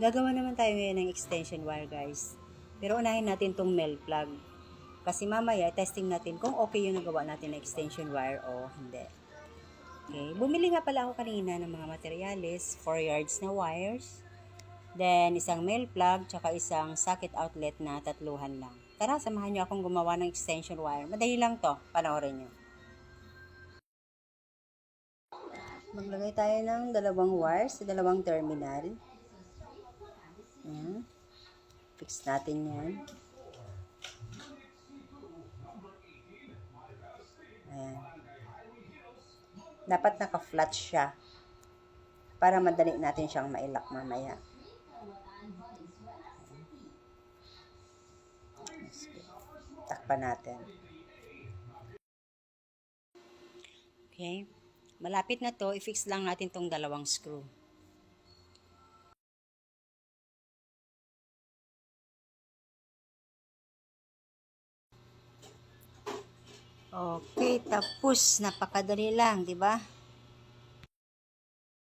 Gagawa naman tayo ngayon ng extension wire, guys. Pero unahin natin tong male plug. Kasi mamaya, testing natin kung okay yung nagawa natin na extension wire o hindi. Okay. Bumili nga pala ako kanina ng mga materyales, 4 yards na wires. Then, isang male plug, tsaka isang socket outlet na 3 lang. Tara, samahan nyo akong gumawa ng extension wire. Madali lang to. Panoorin nyo. Maglagay tayo ng 2 wires sa 2 terminal. Ayan. Fix natin yan. Ayan. Dapat naka-flat siya. Para madali natin siyang mailak mamaya. Takpan natin. Okay. Malapit na to, i-fix lang natin tong 2 screw. Okay, tapos napakadali lang, 'di ba?